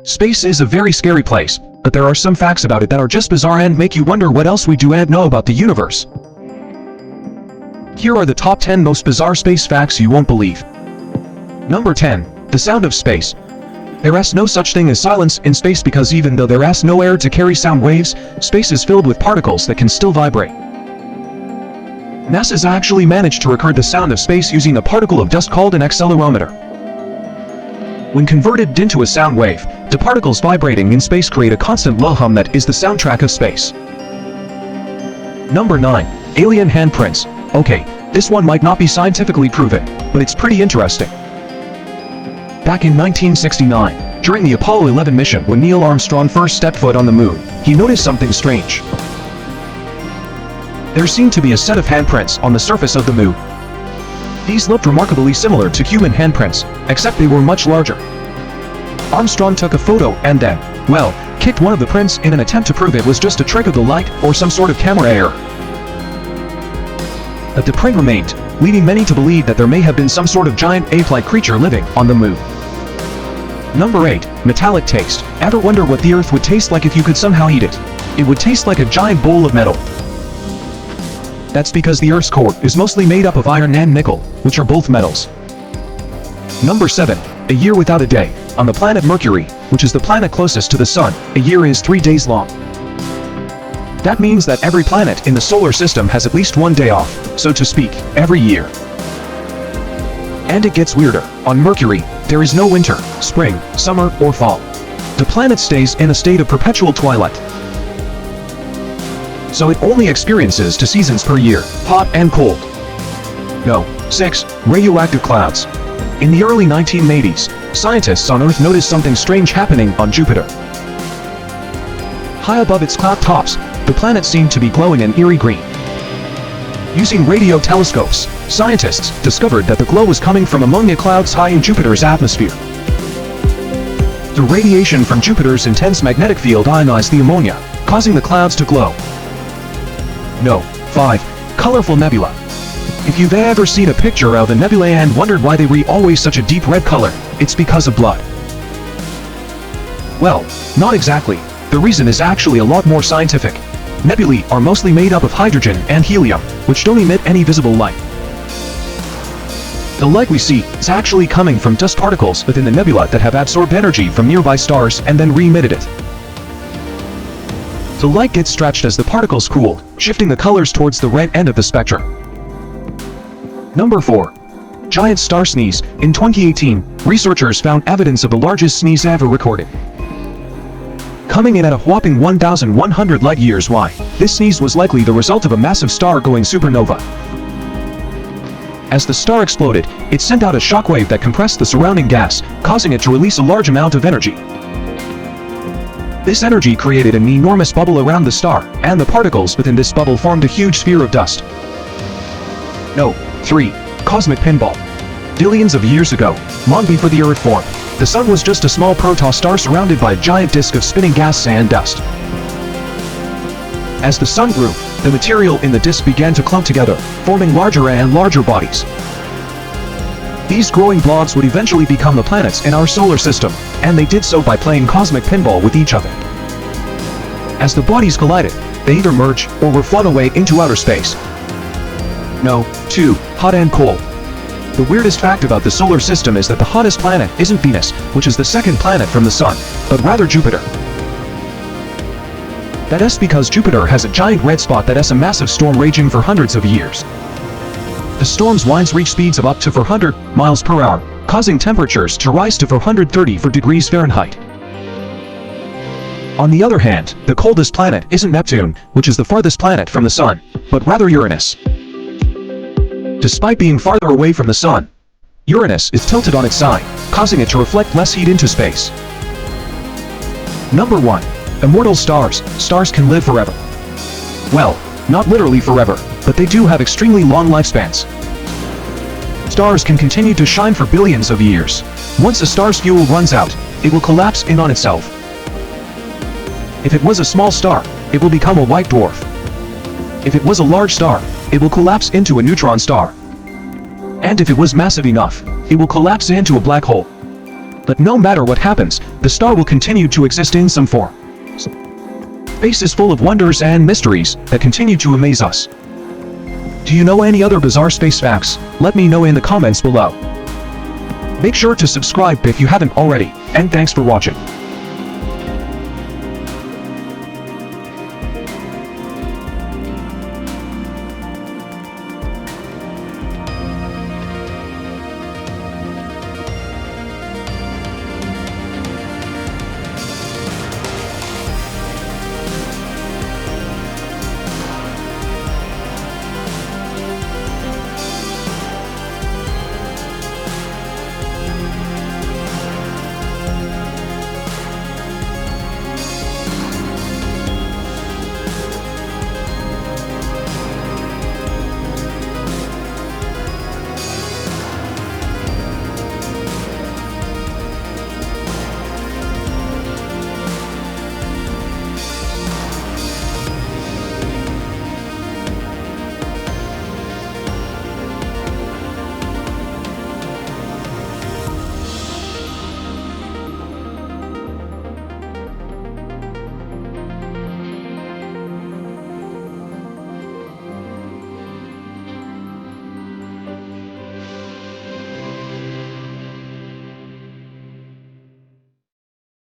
Space is a very scary place, but there are some facts about it that are just bizarre and make you wonder what else we do and know about the universe. Here are the top 10 most bizarre space facts you won't believe. Number 10. The sound of space. There is no such thing as silence in space because even though there is no air to carry sound waves, space is filled with particles that can still vibrate. NASA's actually managed to record the sound of space using a particle of dust called an accelerometer. When converted into a sound wave, the particles vibrating in space create a constant low hum that is the soundtrack of space. Number 9. Alien handprints. Okay, this one might not be scientifically proven, but it's pretty interesting. Back in 1969, during the Apollo 11 mission when Neil Armstrong first stepped foot on the moon, he noticed something strange. There seemed to be a set of handprints on the surface of the moon. These looked remarkably similar to human handprints, except they were much larger. Armstrong took a photo and then, well, kicked one of the prints in an attempt to prove it was just a trick of the light or some sort of camera error. But the print remained, leading many to believe that there may have been some sort of giant ape-like creature living on the moon. Number 8. Metallic taste. Ever wonder what the Earth would taste like if you could somehow eat it? It would taste like a giant bowl of metal. That's because the Earth's core is mostly made up of iron and nickel, which are both metals. Number 7. A year without a day. On the planet Mercury, which is the planet closest to the Sun, a year is 3 days long. That means that every planet in the solar system has at least one day off, so to speak, every year. And it gets weirder. On Mercury, there is no winter, spring, summer, or fall. The planet stays in a state of perpetual twilight. So it only experiences 2 seasons per year, hot and cold. No. 6. Radioactive clouds. In the early 1980s, scientists on Earth noticed something strange happening on Jupiter. High above its cloud tops, the planet seemed to be glowing an eerie green. Using radio telescopes, scientists discovered that the glow was coming from ammonia clouds high in Jupiter's atmosphere. The radiation from Jupiter's intense magnetic field ionized the ammonia, causing the clouds to glow. No. 5. Colorful nebula. If you've ever seen a picture of a nebula and wondered why they were always such a deep red color, it's because of blood. Well, not exactly. The reason is actually a lot more scientific. Nebulae are mostly made up of hydrogen and helium, which don't emit any visible light. The light we see is actually coming from dust particles within the nebula that have absorbed energy from nearby stars and then re-emitted it. The light gets stretched as the particles cool, shifting the colors towards the red end of the spectrum. Number 4. Giant star sneeze. In 2018, researchers found evidence of the largest sneeze ever recorded. Coming in at a whopping 1,100 light-years wide, this sneeze was likely the result of a massive star going supernova. As the star exploded, it sent out a shockwave that compressed the surrounding gas, causing it to release a large amount of energy. This energy created an enormous bubble around the star, and the particles within this bubble formed a huge sphere of dust. No. 3. Cosmic pinball. Billions of years ago, long before the Earth formed, the Sun was just a small protostar surrounded by a giant disk of spinning gas and dust. As the Sun grew, the material in the disk began to clump together, forming larger and larger bodies. These growing blobs would eventually become the planets in our solar system, and they did so by playing cosmic pinball with each other. As the bodies collided, they either merged or were flung away into outer space. No. 2. Hot and cold. The weirdest fact about the solar system is that the hottest planet isn't Venus, which is the second planet from the Sun, but rather Jupiter. That is because Jupiter has a giant red spot that has a massive storm raging for hundreds of years. The storm's winds reach speeds of up to 400 miles per hour, causing temperatures to rise to 430 degrees Fahrenheit. On the other hand, the coldest planet isn't Neptune, which is the farthest planet from the Sun, but rather Uranus. Despite being farther away from the Sun, Uranus is tilted on its side, causing it to reflect less heat into space. Number 1. Immortal stars. Stars can live forever. Well, not literally forever, but they do have extremely long lifespans. Stars can continue to shine for billions of years. Once a star's fuel runs out, it will collapse in on itself. If it was a small star, it will become a white dwarf. If it was a large star, it will collapse into a neutron star. And if it was massive enough, it will collapse into a black hole. But no matter what happens, the star will continue to exist in some form. Space is full of wonders and mysteries that continue to amaze us. Do you know any other bizarre space facts? Let me know in the comments below. Make sure to subscribe if you haven't already, and thanks for watching.